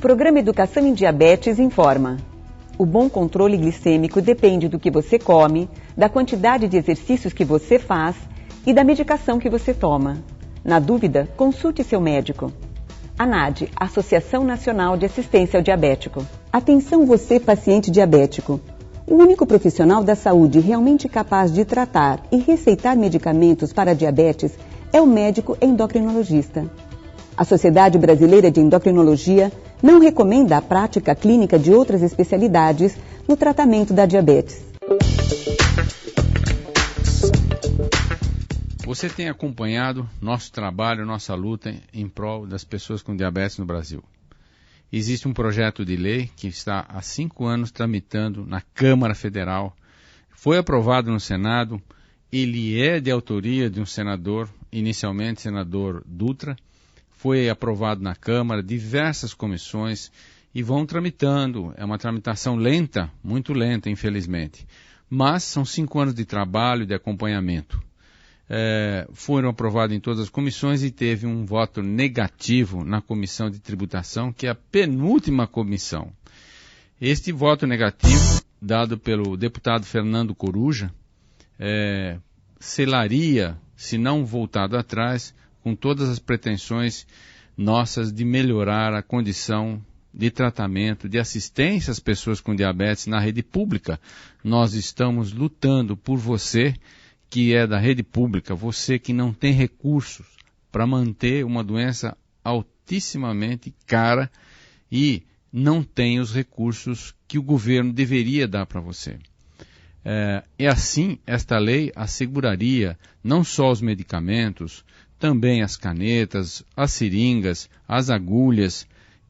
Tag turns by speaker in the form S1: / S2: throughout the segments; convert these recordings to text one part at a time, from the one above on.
S1: programa Educação em Diabetes informa: o bom controle glicêmico depende do que você come, da quantidade de exercícios que você faz e da medicação que você toma. Na dúvida, consulte seu médico. ANAD, Associação Nacional de Assistência ao Diabético. Atenção você, paciente diabético. O único profissional da saúde realmente capaz de tratar e receitar medicamentos para diabetes é o médico endocrinologista. A Sociedade Brasileira de Endocrinologia não recomenda a prática clínica de outras especialidades no tratamento da diabetes.
S2: Você tem acompanhado nosso trabalho, nossa luta em prol das pessoas com diabetes no Brasil. Existe um projeto de lei que está há 5 anos tramitando na Câmara Federal. Foi aprovado no Senado. Ele é de autoria de um senador, inicialmente senador Dutra. Foi aprovado na Câmara, diversas comissões, e vão tramitando. É uma tramitação lenta, muito lenta, infelizmente. Mas são 5 anos de trabalho, de acompanhamento. Foram aprovados em todas as comissões e teve um voto negativo na Comissão de Tributação, que é a penúltima comissão. Este voto negativo, dado pelo deputado Fernando Coruja, selaria, se não voltado atrás, com todas as pretensões nossas de melhorar a condição de tratamento, de assistência às pessoas com diabetes na rede pública. Nós estamos lutando por você, que é da rede pública, você que não tem recursos para manter uma doença altissimamente cara e não tem os recursos que o governo deveria dar para você. E assim, esta lei asseguraria não só os medicamentos, também as canetas, as seringas, as agulhas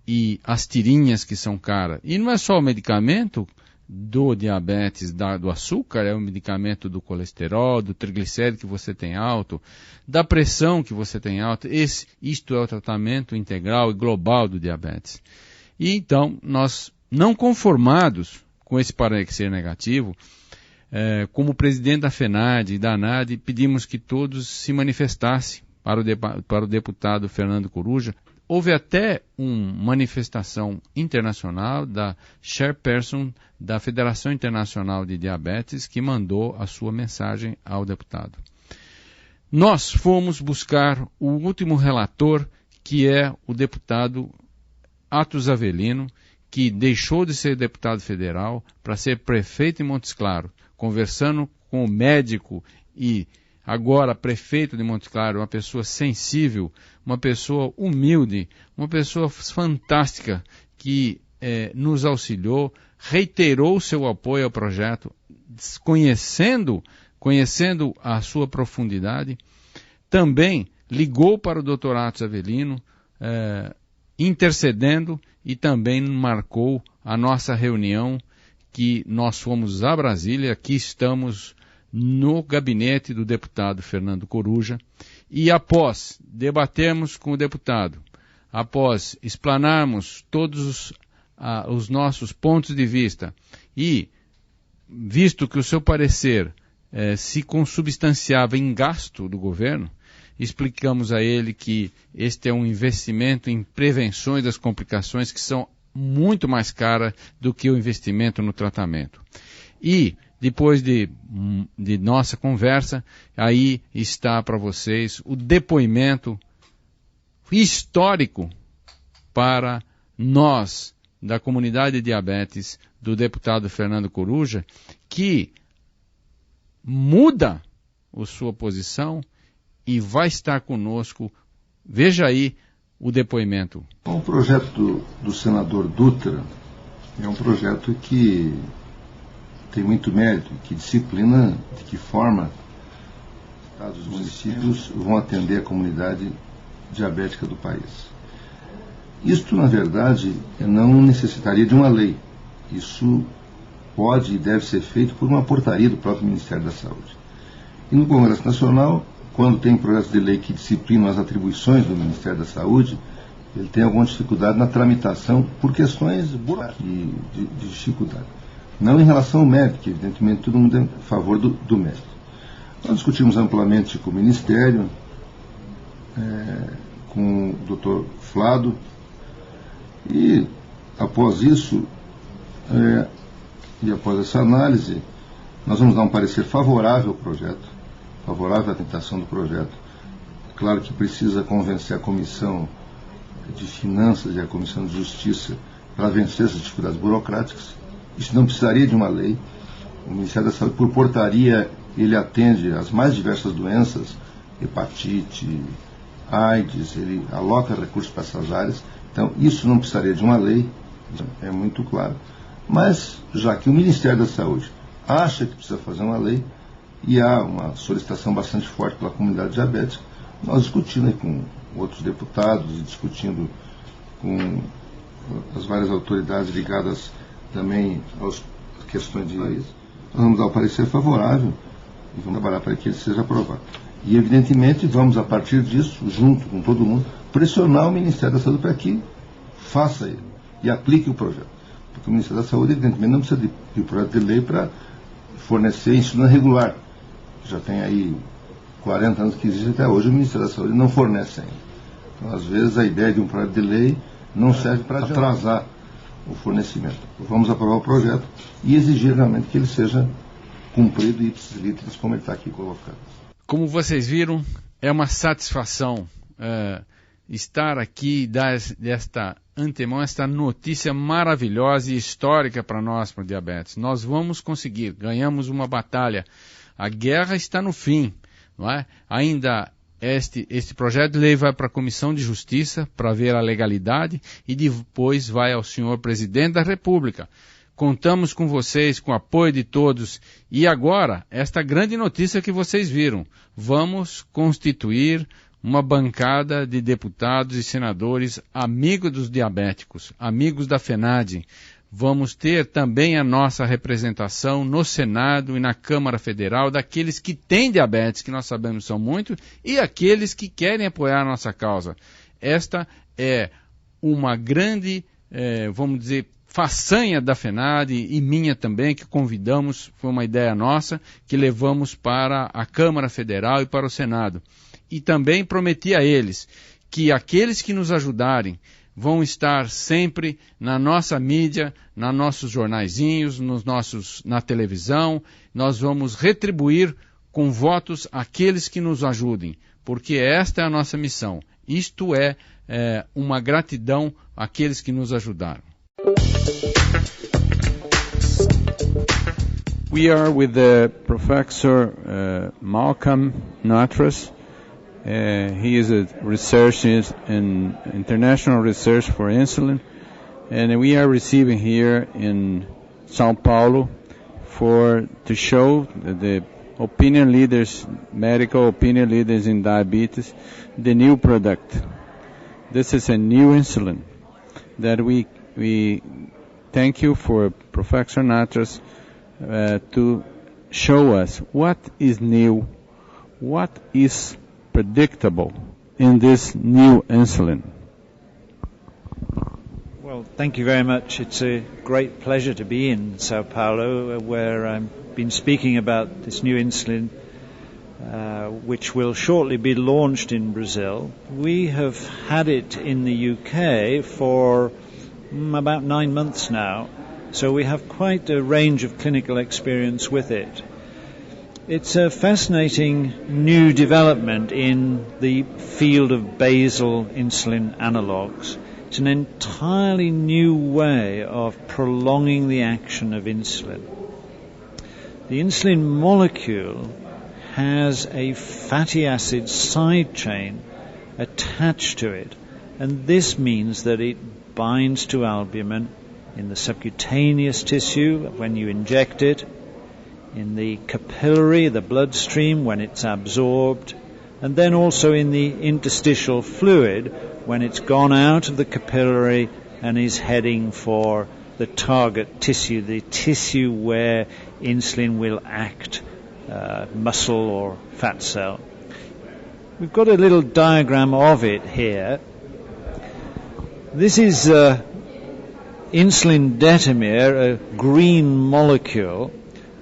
S2: e as tirinhas que são caras. E não é só o medicamento do diabetes, do açúcar, é o medicamento do colesterol, do triglicérido que você tem alto, da pressão que você tem alta. Isto é o tratamento integral e global do diabetes. E então, nós, não conformados com esse parecer negativo, como presidente da FENAD e da ANAD, pedimos que todos se manifestassem para o deputado Fernando Coruja. Houve até uma manifestação internacional da chairperson da Federação Internacional de Diabetes, que mandou a sua mensagem ao deputado. Nós fomos buscar o último relator, que é o deputado Atos Avelino, que deixou de ser deputado federal para ser prefeito em Montes Claros, conversando com o médico e agora prefeito de Montes Claros, uma pessoa sensível, uma pessoa humilde, uma pessoa fantástica que nos auxiliou, reiterou seu apoio ao projeto, conhecendo a sua profundidade. Também ligou para o Dr. Atos Avelino, intercedendo, e também marcou a nossa reunião, que nós fomos a Brasília. Aqui estamos no gabinete do deputado Fernando Coruja, e após debatermos com o deputado, após explanarmos todos os nossos pontos de vista, e visto que o seu parecer se consubstanciava em gasto do governo, explicamos a ele que este é um investimento em prevenções das complicações que são muito mais caras do que o investimento no tratamento. E depois de nossa conversa, aí está para vocês o depoimento histórico para nós, da comunidade de diabetes, do deputado Fernando Coruja, que muda a sua posição e vai estar conosco. Veja aí o depoimento.
S3: O projeto do senador Dutra é um projeto que tem muito mérito, que disciplina de que forma os municípios vão atender a comunidade diabética do país. Isto, na verdade, não necessitaria de uma lei. Isso pode e deve ser feito por uma portaria do próprio Ministério da Saúde. E no Congresso Nacional, quando tem projetos de lei que disciplinam as atribuições do Ministério da Saúde, ele tem alguma dificuldade na tramitação por questões de dificuldade. Não em relação ao mérito, que evidentemente todo mundo é a favor do mérito. Nós discutimos amplamente com o Ministério, com o Dr. Flado, e Após isso, e após essa análise, nós vamos dar um parecer favorável ao projeto, favorável à tentação do projeto. Claro que precisa convencer a Comissão de Finanças e a Comissão de Justiça para vencer essas dificuldades burocráticas. Isso não precisaria de uma lei. O Ministério da Saúde, por portaria, ele atende às mais diversas doenças, hepatite, AIDS, ele aloca recursos para essas áreas. Então, isso não precisaria de uma lei, é muito claro. Mas, já que o Ministério da Saúde acha que precisa fazer uma lei, e há uma solicitação bastante forte pela comunidade diabética, nós discutindo com outros deputados e discutindo com as várias autoridades ligadas também às questões de país, nós vamos dar o parecer favorável e vamos trabalhar para que ele seja aprovado. E, evidentemente, vamos, a partir disso, junto com todo mundo, pressionar o Ministério da Saúde para que faça ele e aplique o projeto. Porque o Ministério da Saúde, evidentemente, não precisa de projeto de lei para fornecer insulina regular. Já tem aí 40 anos que existe, até hoje o Ministério da Saúde não fornece ainda. Então, às vezes, a ideia de um projeto de lei não serve para atrasar o fornecimento. Vamos aprovar o projeto e exigir realmente que ele seja cumprido ipsis literis, como ele está aqui colocado.
S2: Como vocês viram, é uma satisfação estar aqui e dar desta antemão esta notícia maravilhosa e histórica para nós, para o diabetes. Nós vamos conseguir, ganhamos uma batalha. A guerra está no fim, não é? Ainda este projeto de lei vai para a Comissão de Justiça para ver a legalidade e depois vai ao senhor Presidente da República. Contamos com vocês, com o apoio de todos. E agora, esta grande notícia que vocês viram. Vamos constituir uma bancada de deputados e senadores amigos dos diabéticos, amigos da FENADE. Vamos ter também a nossa representação no Senado e na Câmara Federal daqueles que têm diabetes, que nós sabemos são muitos, e aqueles que querem apoiar a nossa causa. Esta é uma grande, vamos dizer, façanha da FENADE e minha também, que convidamos, foi uma ideia nossa, que levamos para a Câmara Federal e para o Senado. E também prometi a eles que aqueles que nos ajudarem vão estar sempre na nossa mídia, nos nossos jornaizinhos, na televisão. Nós vamos retribuir com votos aqueles que nos ajudem, porque esta é a nossa missão. Isto é uma gratidão àqueles que nos ajudaram.
S4: We are with the Professor Malcolm Nattrass. He is a researcher in international research for insulin, and we are receiving here in São Paulo to show the opinion leaders, medical opinion leaders in diabetes, the new product. This is a new insulin that we thank you for Professor Nattrass to show us what is new, what is predictable in this new insulin.
S5: Well, thank you very much. It's a great pleasure to be in Sao Paulo, where I've been speaking about this new insulin, which will shortly be launched in Brazil. We have had it in the UK for about 9 months now, so we have quite a range of clinical experience with it. It's a fascinating new development in the field of basal insulin analogues. It's an entirely new way of prolonging the action of insulin. The insulin molecule has a fatty acid side chain attached to it, and this means that it binds to albumin in the subcutaneous tissue when you inject it, in the capillary, the bloodstream, when it's absorbed, and then also in the interstitial fluid when it's gone out of the capillary and is heading for the target tissue, the tissue where insulin will act, muscle or fat cell. We've got a little diagram of it here. This is insulin detamir, a green molecule,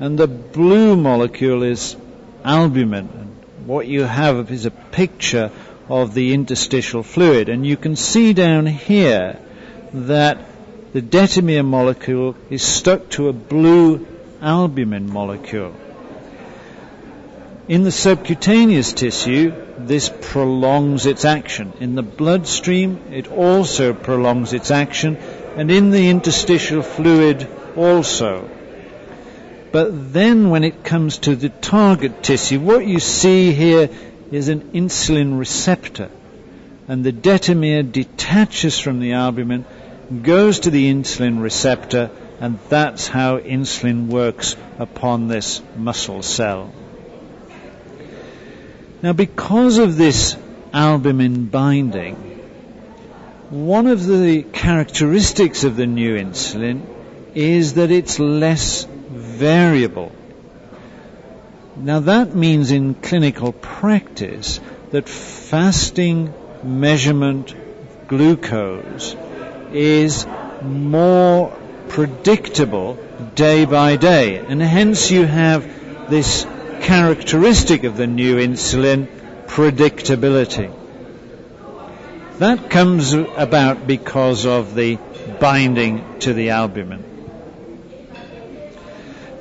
S5: and the blue molecule is albumin. And what you have is a picture of the interstitial fluid. And you can see down here that the detamere molecule is stuck to a blue albumin molecule. In the subcutaneous tissue, this prolongs its action. In the bloodstream, it also prolongs its action, and in the interstitial fluid also. But then when it comes to the target tissue, what you see here is an insulin receptor, and the detamere detaches from the albumin, goes to the insulin receptor, and that's how insulin works upon this muscle cell. Now, because of this albumin binding, one of the characteristics of the new insulin is that it's less variable. Now, that means in clinical practice that fasting measurement glucose is more predictable day by day, and hence you have this characteristic of the new insulin, predictability. That comes about because of the binding to the albumin.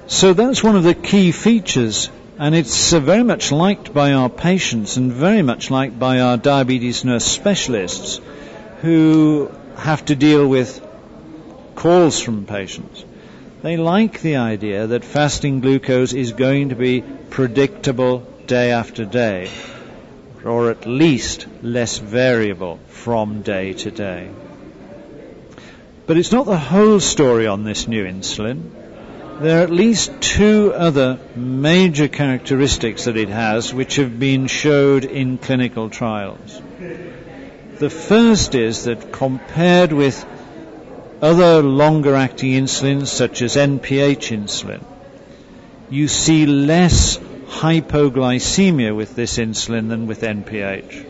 S5: So that's one of the key features, and it's very much liked by our patients and very much liked by our diabetes nurse specialists who have to deal with calls from patients. They like the idea that fasting glucose is going to be predictable day after day, or at least less variable from day to day. But it's not the whole story on this new insulin. There are at least two other major characteristics that it has which have been showed in clinical trials. The first is that compared with other longer-acting insulins, such as NPH insulin, you see less hypoglycemia with this insulin than with NPH.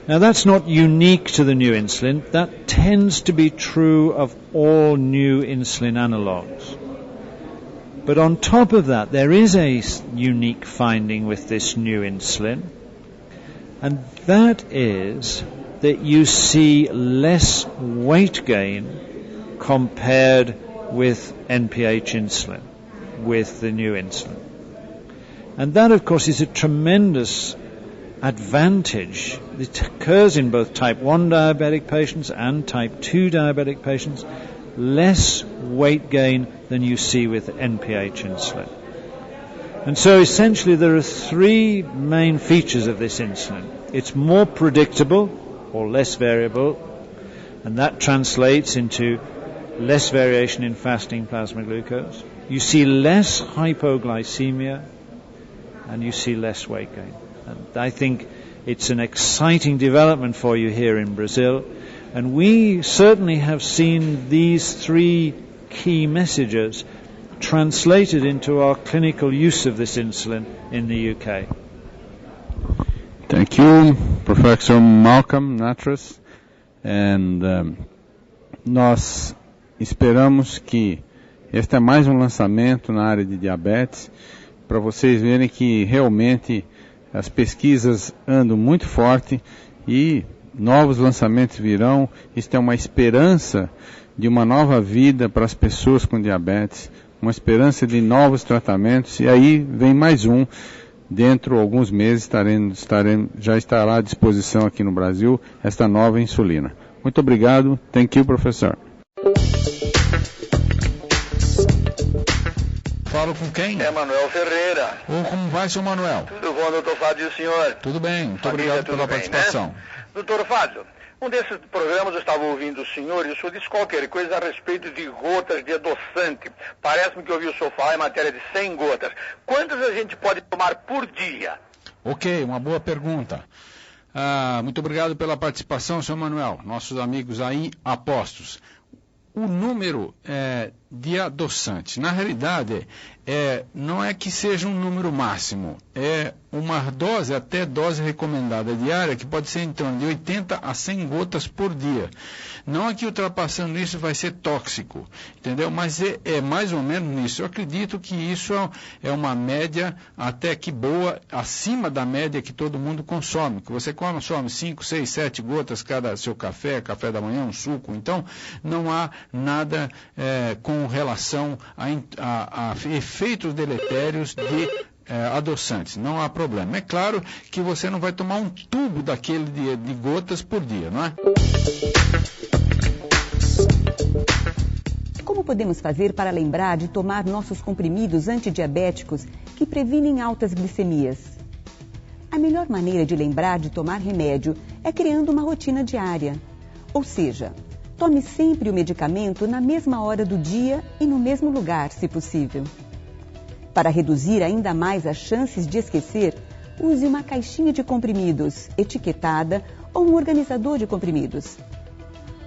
S5: Now, that's not unique to the new insulin. That tends to be true of all new insulin analogues. But on top of that, there is a unique finding with this new insulin, and that is that you see less weight gain compared with NPH insulin, with the new insulin. And that, of course, is a tremendous advantage. It occurs in both type 1 diabetic patients and type 2 diabetic patients, less weight gain than you see with NPH insulin. And so essentially there are three main features of this insulin. It's more predictable, or less variable, and that translates into less variation in fasting plasma glucose. You see less hypoglycemia, and you see less weight gain. And I think it's an exciting development for you here in Brazil, and we certainly have seen these three key messages translated into our clinical use of this insulin in the UK.
S4: Thank you, Professor Malcolm Nattrass. And nós esperamos que este é mais um lançamento na área de diabetes, para vocês verem que realmente as pesquisas andam muito forte e novos lançamentos virão. Isto é uma esperança de uma nova vida para as pessoas com diabetes, uma esperança de novos tratamentos, e aí vem mais um. Dentro de alguns meses já estará à disposição aqui no Brasil esta nova insulina. Muito obrigado. Thank you, professor.
S2: Falo com quem?
S6: É Manuel Ferreira.
S2: Como vai, seu Manuel?
S6: Tudo bom, doutor Fábio, e o senhor?
S2: Tudo bem, muito obrigado pela participação.
S6: Né? Doutor Fábio, um desses programas eu estava ouvindo o senhor e o senhor disse qualquer coisa a respeito de gotas de adoçante. Parece-me que eu ouvi o senhor falar em matéria de 100 gotas. Quantas a gente pode tomar por dia?
S2: Ok, uma boa pergunta. Muito obrigado pela participação, senhor Manuel. Nossos amigos aí, apostos. O número
S4: de adoçantes. Na realidade, não é que seja um número máximo, é uma dose, até dose recomendada diária, que pode ser em torno de 80 a 100 gotas por dia. Não é que ultrapassando isso vai ser tóxico, entendeu? Mas é mais ou menos nisso. Eu acredito que isso é uma média até que boa, acima da média que todo mundo consome. Que você consome 5, 6, 7 gotas cada seu café da manhã, um suco. Então, não há nada com relação a efeitos deletérios de adoçantes, não há problema. É claro que você não vai tomar um tubo daquele de gotas por dia, não é?
S1: Como podemos fazer para lembrar de tomar nossos comprimidos antidiabéticos que previnem altas glicemias? A melhor maneira de lembrar de tomar remédio é criando uma rotina diária. Ou seja, tome sempre o medicamento na mesma hora do dia e no mesmo lugar, se possível. Para reduzir ainda mais as chances de esquecer, use uma caixinha de comprimidos etiquetada ou um organizador de comprimidos.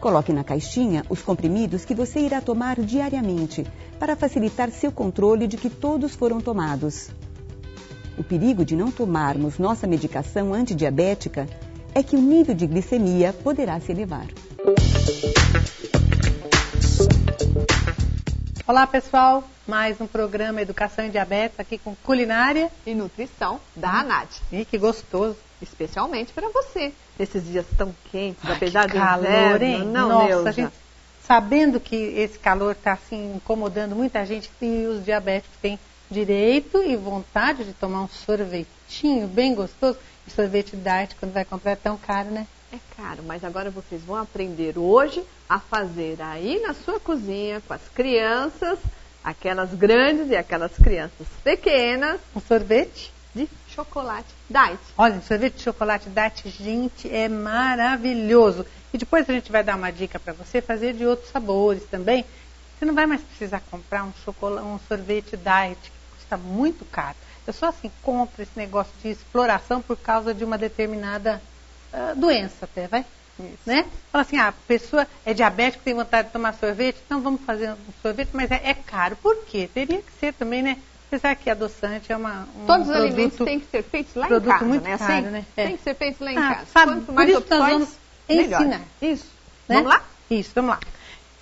S1: Coloque na caixinha os comprimidos que você irá tomar diariamente, para facilitar seu controle de que todos foram tomados. O perigo de não tomarmos nossa medicação antidiabética é que o nível de glicemia poderá se elevar.
S7: Olá pessoal, mais um programa Educação em Diabetes aqui com culinária
S8: e nutrição da ANAD.
S7: E que gostoso.
S8: Especialmente para você, nesses dias tão quentes, apesar do
S7: calor,
S8: inverno.
S7: hein?
S8: Não,
S7: nossa,
S8: Neuza.
S7: a gente, sabendo que esse calor está assim incomodando muita gente, e os diabéticos têm direito e vontade de tomar um sorvetinho bem gostoso. E sorvete diet, quando vai comprar, é tão caro, né?
S8: É caro, mas agora vocês vão aprender hoje a fazer aí na sua cozinha, com as crianças, aquelas grandes e aquelas crianças pequenas,
S7: Um sorvete
S8: de chocolate diet.
S7: Olha, sorvete de chocolate diet, gente, é maravilhoso. E depois a gente vai dar uma dica para você fazer de outros sabores também. Você não vai mais precisar comprar um sorvete diet, que custa muito caro. Eu só assim compro esse negócio de exploração por causa de uma determinada doença até, vai? Isso. Né? Fala assim, a pessoa é diabética, tem vontade de tomar sorvete, então vamos fazer um sorvete, mas é caro. Por quê? Teria que ser também, né? Apesar que adoçante é
S8: Todos os alimentos têm que ser feitos lá em casa,
S7: muito
S8: né?
S7: Caro,
S8: assim?
S7: né?
S8: Tem que ser feitos lá em casa.
S7: Sabe,
S8: Quanto mais
S7: por isso nós vamos
S8: melhor.
S7: ensinar.
S8: Isso.
S7: Né?
S8: Vamos lá?
S7: Isso, vamos lá.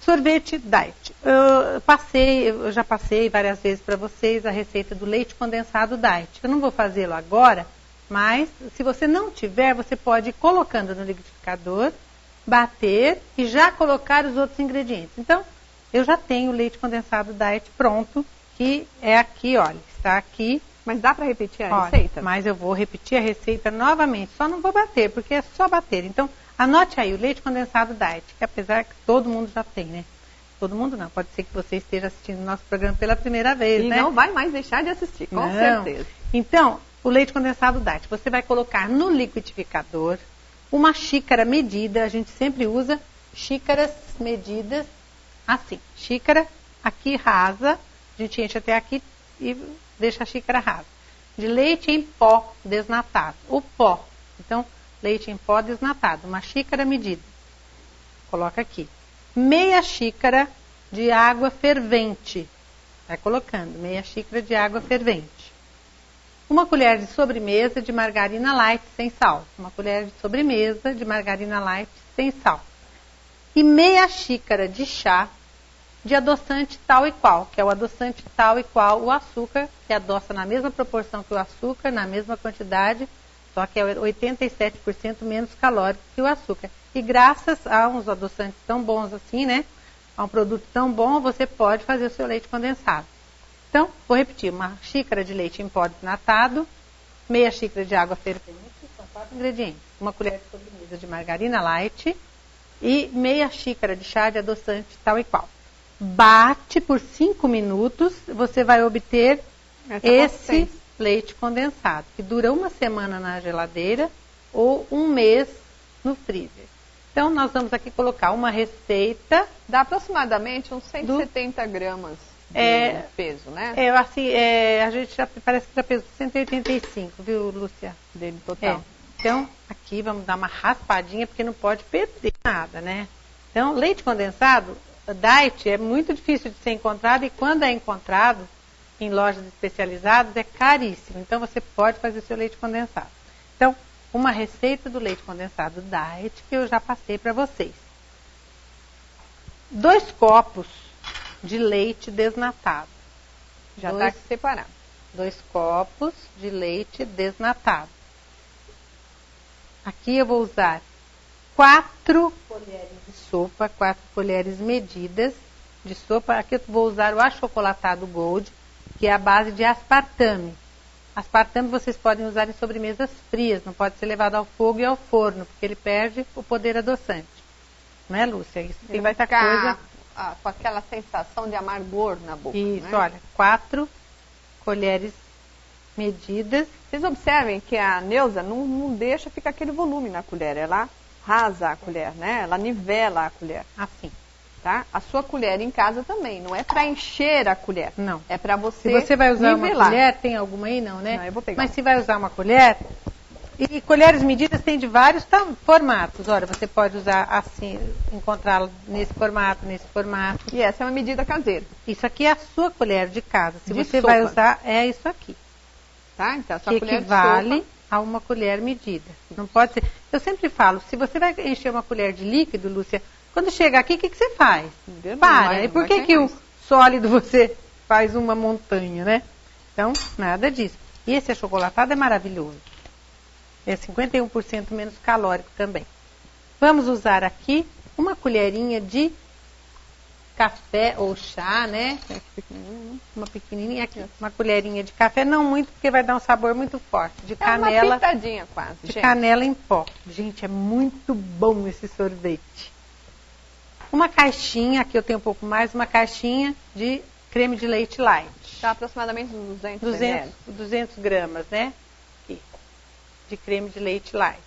S7: Sorvete diet. Eu já passei várias vezes para vocês a receita do leite condensado diet. Eu não vou fazê-lo agora, mas se você não tiver, você pode ir colocando no liquidificador, bater e já colocar os outros ingredientes. Então, eu já tenho o leite condensado diet pronto, que é aqui, olha, está aqui.
S8: Mas dá para repetir a receita?
S7: Mas eu vou repetir a receita novamente, só não vou bater, porque é só bater. Então, anote aí o leite condensado diet, que apesar que todo mundo já tem, né? Todo mundo não, pode ser que você esteja assistindo o nosso programa pela primeira vez, né?
S8: E não vai mais deixar de assistir, com certeza.
S7: Então, o leite condensado diet, você vai colocar no liquidificador uma xícara medida, a gente sempre usa xícaras medidas assim, xícara aqui rasa, a gente enche até aqui e deixa a xícara rasa, de leite em pó desnatado, o pó, então leite em pó desnatado, uma xícara medida, coloca aqui, meia xícara de água fervente, vai colocando, meia xícara de água fervente. Uma colher de sobremesa de margarina light sem sal. Uma colher de sobremesa de margarina light sem sal. E meia xícara de chá de adoçante tal e qual, que é o adoçante tal e qual o açúcar, que adoça na mesma proporção que o açúcar, na mesma quantidade, só que é 87% menos calórico que o açúcar. E graças a uns adoçantes tão bons assim, né? A um produto tão bom, você pode fazer o seu leite condensado. Então, vou repetir, uma xícara de leite em pó desnatado, meia xícara de água fervente, são 4 ingredientes. Uma colher de sobremesa de margarina light e meia xícara de chá de adoçante tal e qual. Bate por 5 minutos, você vai obter esse leite condensado, que dura 1 semana na geladeira ou 1 mês no freezer. Então, nós vamos aqui colocar uma receita.
S8: Dá aproximadamente uns 170 gramas. Peso, né?
S7: A gente parece que já pesou 185, viu, Lúcia?
S8: Dele total.
S7: Então, aqui vamos dar uma raspadinha, porque não pode perder nada, né? Então, leite condensado, diet é muito difícil de ser encontrado, e quando é encontrado em lojas especializadas é caríssimo. Então você pode fazer o seu leite condensado. Então, uma receita do leite condensado diet que eu já passei para vocês. 2 copos de leite desnatado.
S8: Já está separado.
S7: 2 copos de leite desnatado. Aqui eu vou usar 4 colheres de sopa, 4 colheres medidas de sopa. Aqui eu vou usar o achocolatado Gold, que é a base de aspartame. Aspartame vocês podem usar em sobremesas frias, não pode ser levado ao fogo e ao forno, porque ele perde o poder adoçante. Não é, Lúcia? Isso
S8: ele vai ficar com aquela sensação de amargor na boca.
S7: Isso,
S8: né?
S7: olha, 4 colheres medidas.
S8: Vocês observem que a Neuza não deixa ficar aquele volume na colher, ela rasa a colher, né? Ela nivela a colher.
S7: Assim.
S8: Tá? A sua colher em casa também, não é para encher a colher.
S7: Não.
S8: É para você
S7: Se você vai usar
S8: nivelar.
S7: uma colher, tem alguma aí? Não, né?
S8: Não, eu vou pegar.
S7: Mas se vai usar uma colher, e colheres medidas tem de vários formatos. Olha, você pode usar assim, encontrá-la nesse formato.
S8: E essa é uma medida caseira.
S7: Isso aqui é a sua colher de casa. Se
S8: De
S7: você
S8: sopa.
S7: vai usar, é isso aqui.
S8: Tá? Então, a sua
S7: Que
S8: colher
S7: equivale
S8: de sopa
S7: a uma colher medida. Não pode ser. Eu sempre falo, se você vai encher uma colher de líquido, Lúcia, quando chega aqui, o que você faz? Para. E por que o sólido você faz uma montanha, né? Então, nada disso. E esse achocolatado é maravilhoso. É 51% menos calórico também. Vamos usar aqui uma colherinha de café ou chá, né? Uma pequenininha aqui. Uma colherinha de café, não muito, porque vai dar um sabor muito forte. De canela.
S8: Uma pitadinha quase,
S7: de
S8: gente.
S7: canela em pó. Gente, é muito bom esse sorvete. Uma caixinha, aqui eu tenho um pouco mais, uma caixinha de creme de leite light.
S8: Está aproximadamente
S7: 200 gramas, né? Aqui, de creme de leite light.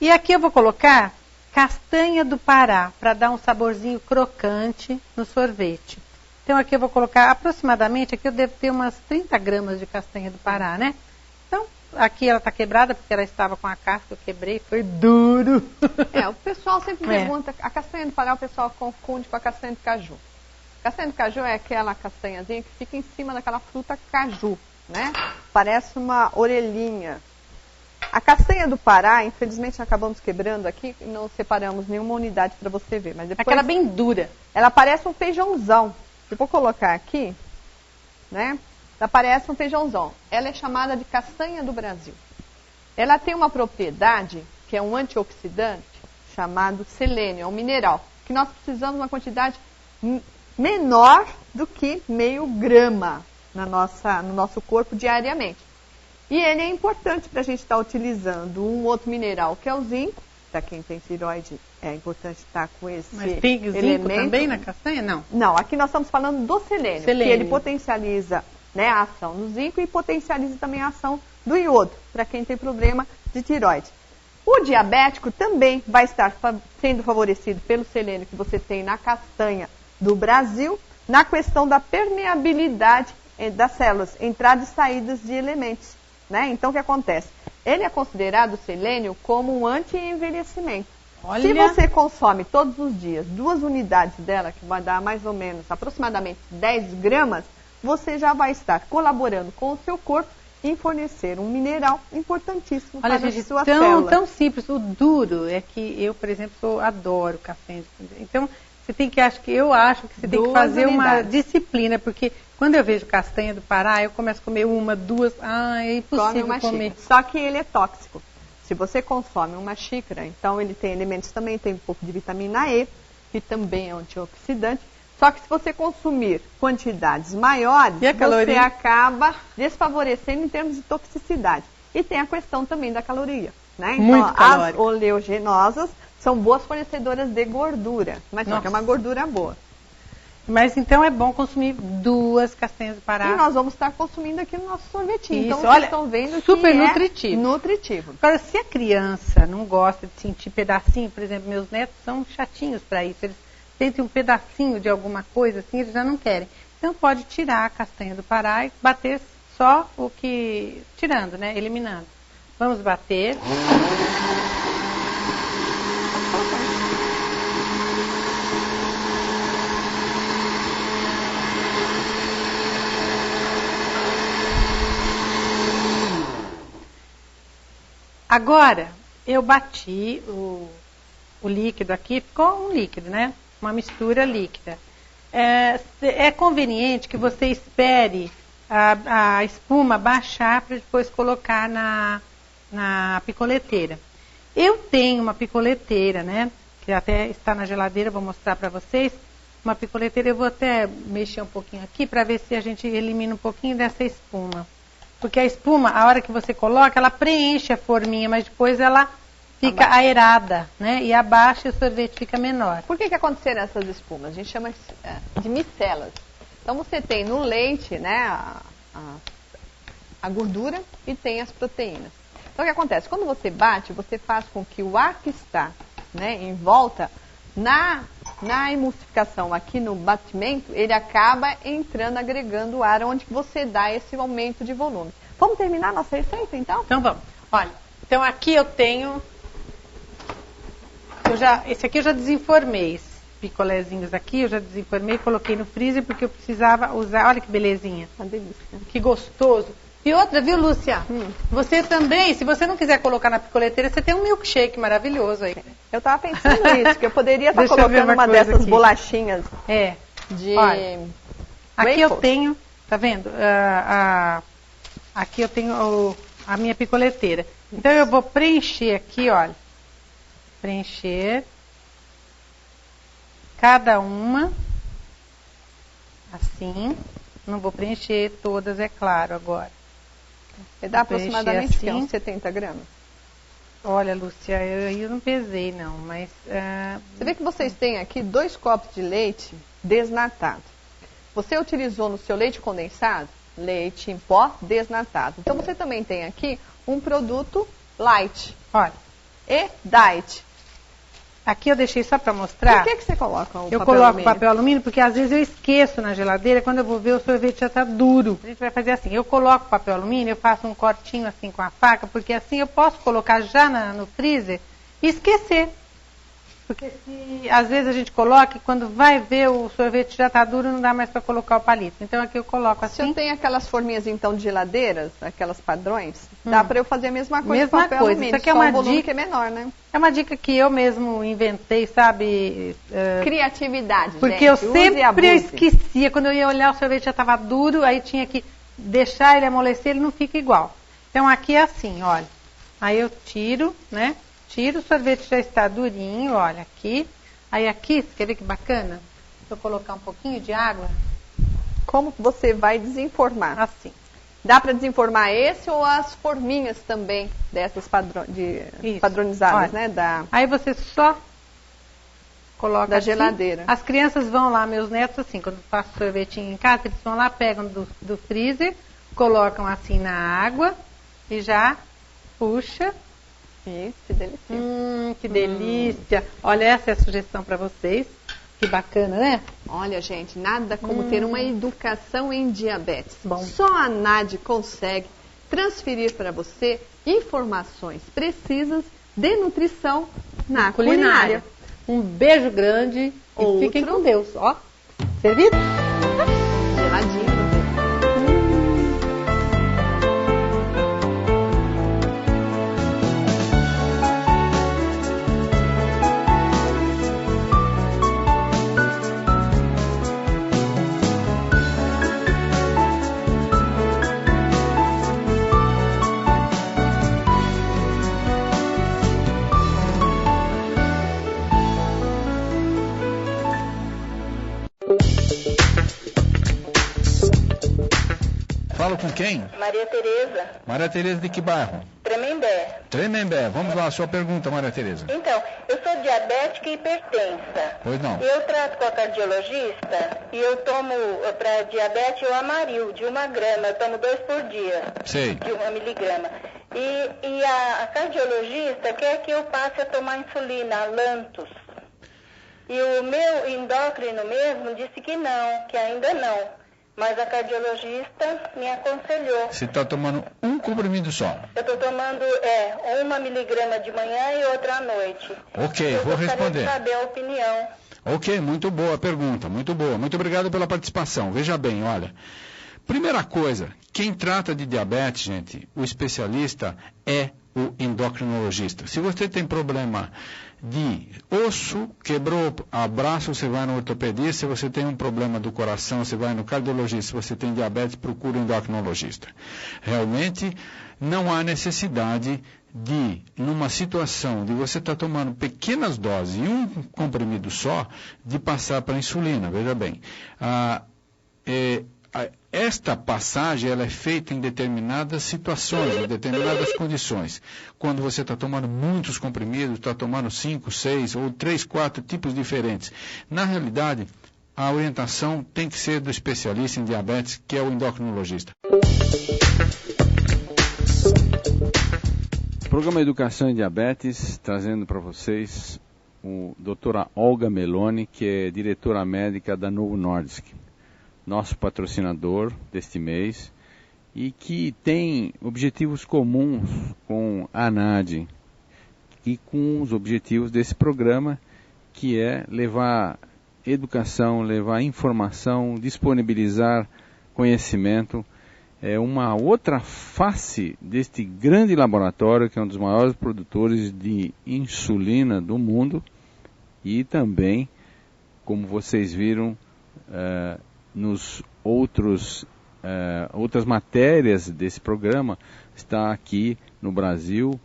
S7: E aqui eu vou colocar castanha do Pará, para dar um saborzinho crocante no sorvete. Então aqui eu vou colocar aproximadamente, aqui eu devo ter umas 30 gramas de castanha do Pará, né? Então, aqui ela está quebrada, porque ela estava com a casca, eu quebrei, foi duro.
S8: O pessoal sempre pergunta, a castanha do Pará o pessoal confunde com a castanha de caju. A castanha de caju é aquela castanhazinha que fica em cima daquela fruta caju, né? Parece uma orelhinha. A castanha do Pará, infelizmente acabamos quebrando aqui, e não separamos nenhuma unidade para você ver. Mas depois,
S7: aquela bem dura.
S8: Ela parece um feijãozão. Se eu vou colocar aqui, né? Ela parece um feijãozão. Ela é chamada de castanha do Brasil. Ela tem uma propriedade, que é um antioxidante, chamado selênio, é um mineral, que nós precisamos uma quantidade menor do que meio grama no nosso corpo diariamente. E ele é importante para a gente estar utilizando um outro mineral, que é o zinco. Para quem tem tireoide, é importante estar com esse elemento.
S7: Mas tem zinco também na castanha? Não.
S8: Não, aqui nós estamos falando do selênio. Que ele potencializa, né, a ação do zinco e potencializa também a ação do iodo, para quem tem problema de tireoide. O diabético também vai estar sendo favorecido pelo selênio que você tem na castanha do Brasil, na questão da permeabilidade das células, entradas e saídas de elementos. Né? Então, o que acontece? Ele é considerado, o selênio, como um anti-envelhecimento.
S7: Olha.
S8: Se você consome todos os dias 2 unidades dela, que vai dar mais ou menos, aproximadamente 10 gramas, você já vai estar colaborando com o seu corpo em fornecer um mineral importantíssimo para a sua célula.
S7: Tão simples. O duro é que eu, por exemplo, adoro café. Então, eu acho que você tem que fazer uma disciplina, porque quando eu vejo castanha do Pará, eu começo a comer 1, 2, é impossível comer.
S8: Só que ele é tóxico. Se você consome uma xícara, então ele tem elementos também, tem um pouco de vitamina E, que também é antioxidante. Só que se você consumir quantidades maiores, você acaba desfavorecendo em termos de toxicidade. E tem a questão também da caloria, né? Então, as oleaginosas são boas fornecedoras de gordura, mas só que é uma gordura boa.
S7: Mas então é bom consumir 2 castanhas do Pará.
S8: E nós vamos estar consumindo aqui no nosso sorvetinho.
S7: Isso,
S8: então vocês estão vendo
S7: super
S8: que
S7: nutritivo.
S8: Nutritivo.
S7: Agora, se a criança não gosta de sentir pedacinho, por exemplo, meus netos são chatinhos para isso. Eles sentem um pedacinho de alguma coisa assim, eles já não querem. Então pode tirar a castanha do Pará e bater só o que... Tirando, né? Eliminando. Vamos bater. Agora, eu bati o líquido aqui, ficou um líquido, né? Uma mistura líquida. É conveniente que você espere a espuma baixar para depois colocar na picoleteira. Eu tenho uma picoleteira, né? Que até está na geladeira, vou mostrar para vocês. Uma picoleteira, eu vou até mexer um pouquinho aqui para ver se a gente elimina um pouquinho dessa espuma. Porque a espuma, a hora que você coloca, ela preenche a forminha, mas depois ela fica aerada, né? E abaixa e o sorvete fica menor.
S8: Por que aconteceram essas espumas? A gente chama de micelas. Então você tem no leite, né, a gordura e tem as proteínas. Então o que acontece? Quando você bate, você faz com que o ar que está, né, em volta, na emulsificação aqui no batimento, ele acaba entrando, agregando ar, onde você dá esse aumento de volume. Vamos terminar a nossa receita, então?
S7: Então vamos. Olha, então aqui eu tenho... esse aqui eu já desenformei, esses picolézinhos aqui, eu já desenformei, coloquei no freezer porque eu precisava usar... Olha que belezinha.
S8: Uma delícia.
S7: Que gostoso. E outra, viu, Lúcia? Você também, se você não quiser colocar na picoleteira, você tem um milkshake maravilhoso aí.
S8: Eu estava pensando nisso, que eu poderia estar colocando uma dessas aqui. Bolachinhas.
S7: Olha, aqui eu tenho, tá vendo? Aqui eu tenho a minha picoleteira. Então eu vou preencher aqui, olha. Preencher cada uma assim. Não vou preencher todas, é claro, agora.
S8: Dá aproximadamente assim. Uns 70 gramas.
S7: Olha, Lúcia, eu não pesei não, mas...
S8: Você vê que vocês têm aqui 2 copos de leite desnatado. Você utilizou no seu leite condensado, leite em pó desnatado. Então você também tem aqui um produto light.
S7: Olha.
S8: E diet.
S7: Aqui eu deixei só para mostrar.
S8: Por que você coloca o papel alumínio?
S7: Eu coloco papel alumínio porque às vezes eu esqueço na geladeira, quando eu vou ver o sorvete já está duro. A gente vai fazer assim, eu coloco o papel alumínio, eu faço um cortinho assim com a faca, porque assim eu posso colocar já no freezer e esquecer. Porque se às vezes a gente coloca e quando vai ver o sorvete já está duro, não dá mais para colocar o palito. Então aqui eu coloco assim.
S8: Se eu tenho aquelas forminhas então de geladeiras, aquelas padrões, dá para eu fazer a mesma coisa com papel alumínio.
S7: Isso aqui é uma dica
S8: que é menor, né?
S7: É uma dica que eu mesmo inventei, sabe?
S8: Criatividade,
S7: porque eu sempre esquecia, quando eu ia olhar o sorvete já estava duro, aí tinha que deixar ele amolecer, ele não fica igual. Então aqui é assim, olha. Aí eu tiro, né? Tiro, o sorvete já está durinho, olha aqui. Aí aqui, você quer ver que bacana? Vou colocar um pouquinho de água.
S8: Como você vai desenformar?
S7: Assim.
S8: Dá para desenformar esse ou as forminhas também dessas padronizadas,
S7: olha,
S8: né?
S7: Aí você só coloca
S8: da
S7: assim.
S8: Geladeira.
S7: As crianças vão lá, meus netos, assim, quando eu faço sorvetinho em casa, eles vão lá, pegam do freezer, colocam assim na água e já puxa.
S8: Isso, que delícia.
S7: Que delícia. Olha, essa é a sugestão para vocês. Que bacana, né?
S8: Olha, gente, nada como ter uma educação em diabetes.
S7: Bom.
S8: Só a NAD consegue transferir para você informações precisas de nutrição na culinária.
S7: Um beijo grande e fiquem com Deus. Ó, servido?
S8: Geladinho.
S9: Falo com quem?
S10: Maria Tereza.
S9: Maria Tereza de que bairro?
S10: Tremembé.
S9: Tremembé. Vamos lá, a sua pergunta, Maria Tereza.
S10: Então, eu sou diabética e hipertensa.
S9: Pois não.
S10: Eu trato com a cardiologista e eu tomo para diabetes o Amaril, de 1 grama. Eu tomo 2 por dia.
S9: Sei.
S10: De 1 miligrama. E a cardiologista quer que eu passe a tomar insulina, a Lantus. E o meu endócrino mesmo disse que não, que ainda não. Mas a cardiologista me aconselhou.
S9: Você está tomando um comprimido só?
S10: Eu estou tomando 1 miligrama de manhã e outra à noite.
S9: Ok, vou responder.
S10: Eu gostaria de saber a opinião.
S9: Ok, muito boa a pergunta, muito boa. Muito obrigado pela participação. Veja bem, olha. Primeira coisa, quem trata de diabetes, gente, o especialista é o endocrinologista. Se você tem problema de osso, quebrou o braço, você vai no ortopedista. Se você tem um problema do coração, você vai no cardiologista. Se você tem diabetes, procura um endocrinologista. Realmente não há necessidade de, numa situação de você estar tomando pequenas doses e um comprimido só, de passar para a insulina. Veja bem, esta passagem ela é feita em determinadas situações, em determinadas condições. Quando você está tomando muitos comprimidos, está tomando 5, 6 ou 3, 4 tipos diferentes. Na realidade, a orientação tem que ser do especialista em diabetes, que é o endocrinologista.
S4: Programa Educação em Diabetes, trazendo para vocês a doutora Olga Meloni, que é diretora médica da Novo Nordisk, nosso patrocinador deste mês, e que tem objetivos comuns com a ANAD e com os objetivos desse programa, que é levar educação, levar informação, disponibilizar conhecimento. É uma outra face deste grande laboratório, que é um dos maiores produtores de insulina do mundo, e também, como vocês viram, nos outras matérias desse programa, está aqui no Brasil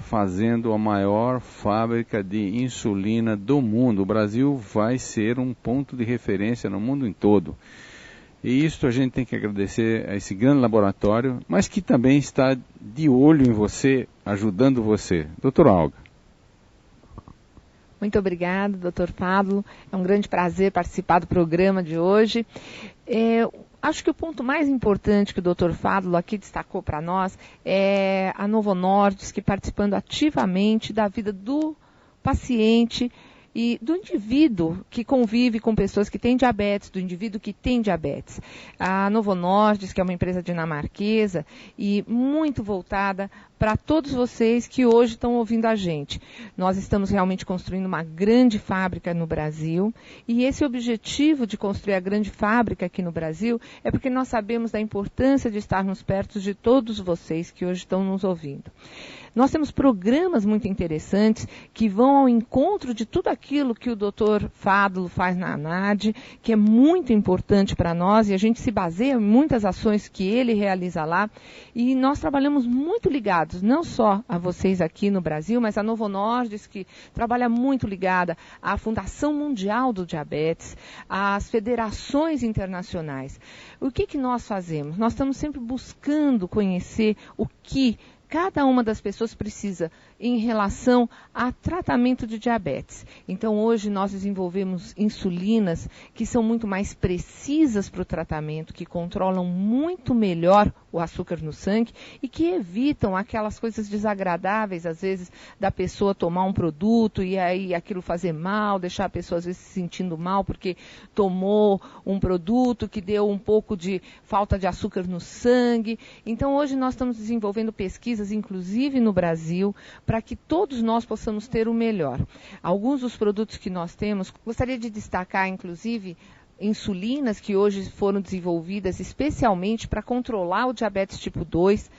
S4: fazendo a maior fábrica de insulina do mundo. O Brasil vai ser um ponto de referência no mundo em todo. E isso a gente tem que agradecer a esse grande laboratório, mas que também está de olho em você, ajudando você. Doutora Olga.
S11: Muito obrigada, doutor Fábio. É um grande prazer participar do programa de hoje. Acho que o ponto mais importante que o doutor Fábio aqui destacou para nós é a Novo Nordisk participando ativamente da vida do paciente e do indivíduo que convive com pessoas que têm diabetes, do indivíduo que tem diabetes. A Novo Nordisk, que é uma empresa dinamarquesa e muito voltada para todos vocês que hoje estão ouvindo a gente. Nós estamos realmente construindo uma grande fábrica no Brasil, e esse objetivo de construir a grande fábrica aqui no Brasil é porque nós sabemos da importância de estarmos perto de todos vocês que hoje estão nos ouvindo. Nós temos programas muito interessantes que vão ao encontro de tudo aquilo que o Dr. Fádulo faz na ANAD, que é muito importante para nós, e a gente se baseia em muitas ações que ele realiza lá, e nós trabalhamos muito ligados, não só a vocês aqui no Brasil, mas a Novo Nordisk, que trabalha muito ligada à Fundação Mundial do Diabetes, às federações internacionais. O que nós fazemos? Nós estamos sempre buscando conhecer o que cada uma das pessoas precisa em relação a tratamento de diabetes. Então, hoje nós desenvolvemos insulinas que são muito mais precisas para o tratamento, que controlam muito melhor o açúcar no sangue e que evitam aquelas coisas desagradáveis, às vezes, da pessoa tomar um produto e aí aquilo fazer mal, deixar a pessoa, às vezes, se sentindo mal porque tomou um produto que deu um pouco de falta de açúcar no sangue. Então, hoje nós estamos desenvolvendo pesquisas, inclusive no Brasil, para que todos nós possamos ter o melhor. Alguns dos produtos que nós temos, gostaria de destacar, inclusive, insulinas que hoje foram desenvolvidas especialmente para controlar o diabetes tipo 2,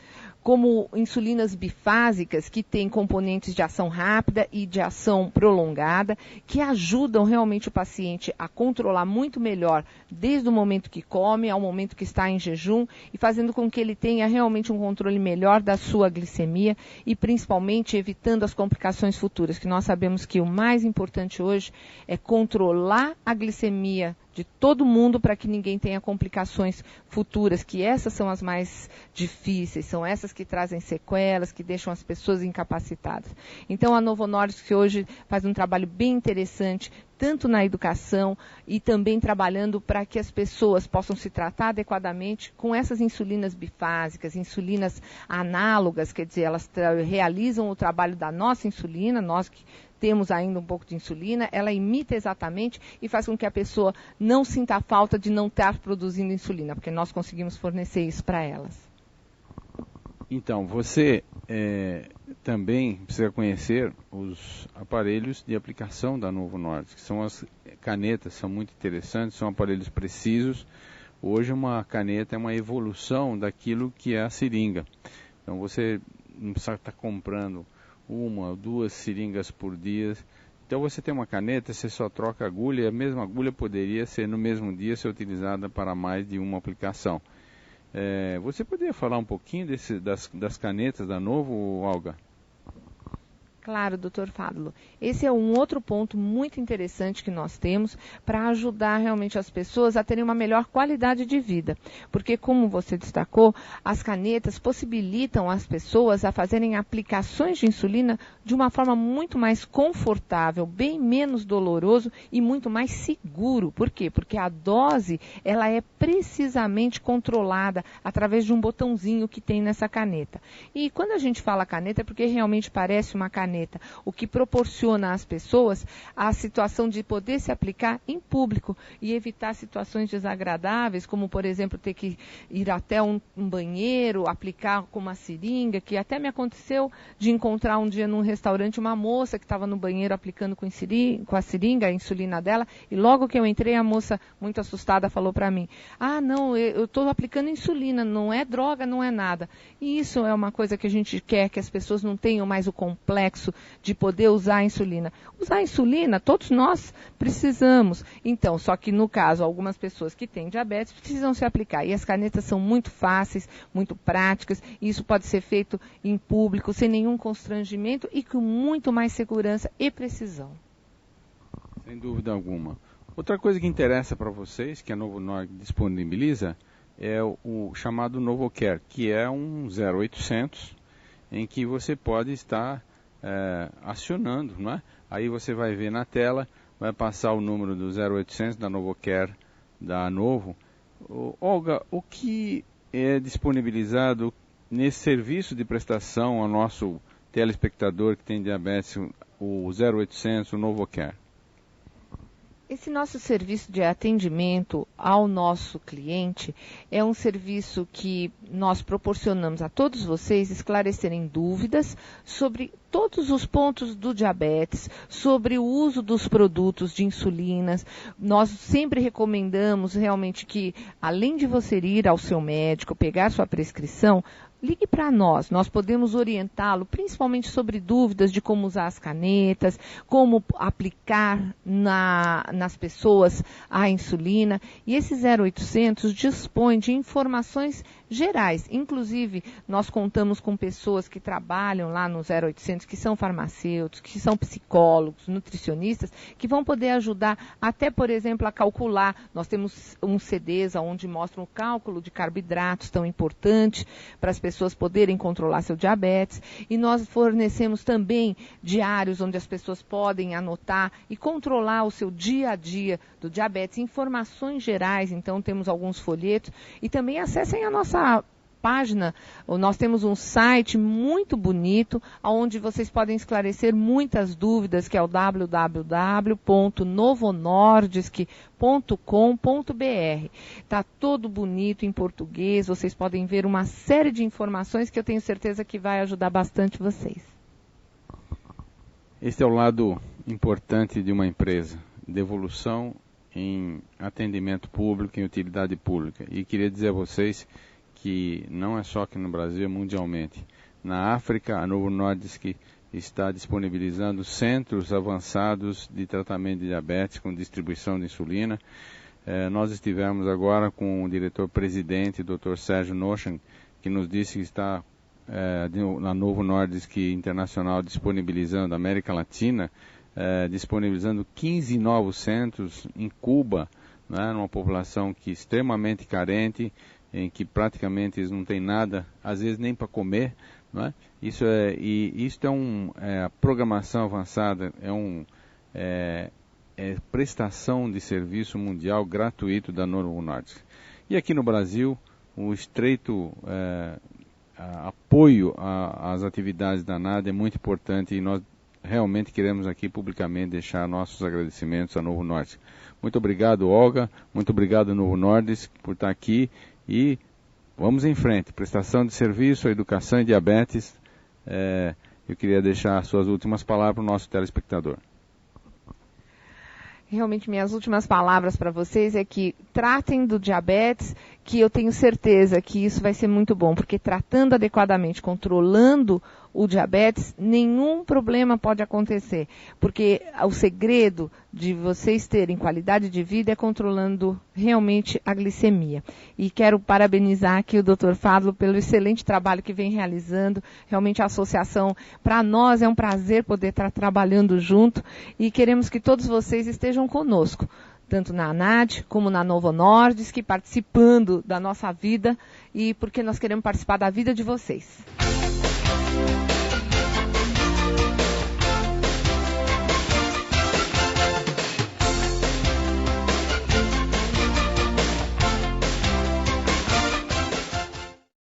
S11: como insulinas bifásicas, que têm componentes de ação rápida e de ação prolongada, que ajudam realmente o paciente a controlar muito melhor, desde o momento que come ao momento que está em jejum, e fazendo com que ele tenha realmente um controle melhor da sua glicemia e principalmente evitando as complicações futuras, que nós sabemos que o mais importante hoje é controlar a glicemia de todo mundo para que ninguém tenha complicações futuras, que essas são as mais difíceis, são essas que trazem sequelas, que deixam as pessoas incapacitadas. Então, a Novo Nordisk hoje faz um trabalho bem interessante, tanto na educação e também trabalhando para que as pessoas possam se tratar adequadamente com essas insulinas bifásicas, insulinas análogas, quer dizer, elas realizam o trabalho da nossa insulina, nós que temos ainda um pouco de insulina, ela imita exatamente e faz com que a pessoa não sinta a falta de não estar produzindo insulina, porque nós conseguimos fornecer isso para elas.
S4: Então, você também precisa conhecer os aparelhos de aplicação da Novo Nordisk, que são as canetas, são muito interessantes, são aparelhos precisos. Hoje uma caneta é uma evolução daquilo que é a seringa. Então você não precisa estar comprando 1 ou 2 seringas por dia. Então você tem uma caneta, você só troca a agulha, e a mesma agulha poderia ser no mesmo dia ser utilizada para mais de uma aplicação. Você poderia falar um pouquinho das canetas da Novo, Olga?
S11: Claro, Dr. Fádulo. Esse é um outro ponto muito interessante que nós temos para ajudar realmente as pessoas a terem uma melhor qualidade de vida. Porque, como você destacou, as canetas possibilitam as pessoas a fazerem aplicações de insulina de uma forma muito mais confortável, bem menos doloroso e muito mais seguro. Por quê? Porque a dose ela é precisamente controlada através de um botãozinho que tem nessa caneta. E quando a gente fala caneta é porque realmente parece uma caneta, o que proporciona às pessoas a situação de poder se aplicar em público e evitar situações desagradáveis, como, por exemplo, ter que ir até um banheiro, aplicar com uma seringa, que até me aconteceu de encontrar um dia num restaurante uma moça que estava no banheiro aplicando com a seringa, a insulina dela, e logo que eu entrei, a moça, muito assustada, falou para mim, não, eu estou aplicando insulina, não é droga, não é nada. E isso é uma coisa que a gente quer, que as pessoas não tenham mais o complexo de poder usar a insulina. Usar a insulina, todos nós precisamos. Então, só que no caso, algumas pessoas que têm diabetes precisam se aplicar. E as canetas são muito fáceis, muito práticas, e isso pode ser feito em público, sem nenhum constrangimento e com muito mais segurança e precisão.
S4: Sem dúvida alguma. Outra coisa que interessa para vocês, que a Novo Nord disponibiliza, é o chamado NovoCare, que é um 0800, em que você pode estar acionando, não é? Aí você vai ver na tela, vai passar o número do 0800 da NovoCare da Novo. Olga, o que é disponibilizado nesse serviço de prestação ao nosso telespectador que tem diabetes, o 0800, o NovoCare?
S11: Esse nosso serviço de atendimento ao nosso cliente é um serviço que nós proporcionamos a todos vocês esclarecerem dúvidas sobre todos os pontos do diabetes, sobre o uso dos produtos de insulinas. Nós sempre recomendamos realmente que, além de você ir ao seu médico, pegar sua prescrição, ligue para nós, nós podemos orientá-lo, principalmente sobre dúvidas de como usar as canetas, como aplicar nas pessoas a insulina. E esse 0800 dispõe de informações gerais. Inclusive, nós contamos com pessoas que trabalham lá no 0800, que são farmacêuticos, que são psicólogos, nutricionistas, que vão poder ajudar até, por exemplo, a calcular. Nós temos uns CDs onde mostram o cálculo de carboidratos, tão importante para as pessoas poderem controlar seu diabetes. E nós fornecemos também diários onde as pessoas podem anotar e controlar o seu dia a dia do diabetes, informações gerais. Então, temos alguns folhetos e também acessem a nossa página. Nós temos um site muito bonito, onde vocês podem esclarecer muitas dúvidas, que é o www.novonordisk.com.br. Está todo bonito em português, vocês podem ver uma série de informações que eu tenho certeza que vai ajudar bastante vocês.
S4: Este é o lado importante de uma empresa, devolução em atendimento público, em utilidade pública. E queria dizer a vocês que não é só aqui no Brasil, é mundialmente. Na África, a Novo Nordisk está disponibilizando centros avançados de tratamento de diabetes com distribuição de insulina. Nós estivemos agora com o diretor-presidente, Dr. Sérgio Nochen, que nos disse que está na Novo Nordisk Internacional disponibilizando, América Latina, disponibilizando 15 novos centros em Cuba, né, numa população que é extremamente carente, em que praticamente eles não têm nada, às vezes nem para comer, não é? Isso é a programação avançada, é prestação de serviço mundial gratuito da Novo Nordisk. E aqui no Brasil, o estreito apoio às atividades da NAD é muito importante e nós realmente queremos aqui publicamente deixar nossos agradecimentos à Novo Nordisk. Muito obrigado, Olga, muito obrigado, Novo Nordisk, por estar aqui. E vamos em frente, prestação de serviço, educação e diabetes. Eu queria deixar suas últimas palavras para o nosso telespectador.
S11: Realmente, minhas últimas palavras para vocês é que tratem do diabetes que eu tenho certeza que isso vai ser muito bom, porque tratando adequadamente, controlando o diabetes, nenhum problema pode acontecer, porque o segredo de vocês terem qualidade de vida é controlando realmente a glicemia. E quero parabenizar aqui o Dr. Fádulo pelo excelente trabalho que vem realizando. Realmente a associação, para nós, é um prazer poder estar trabalhando junto e queremos que todos vocês estejam conosco, tanto na ANAD como na Novo Nordisk, participando da nossa vida, e porque nós queremos participar da vida de vocês.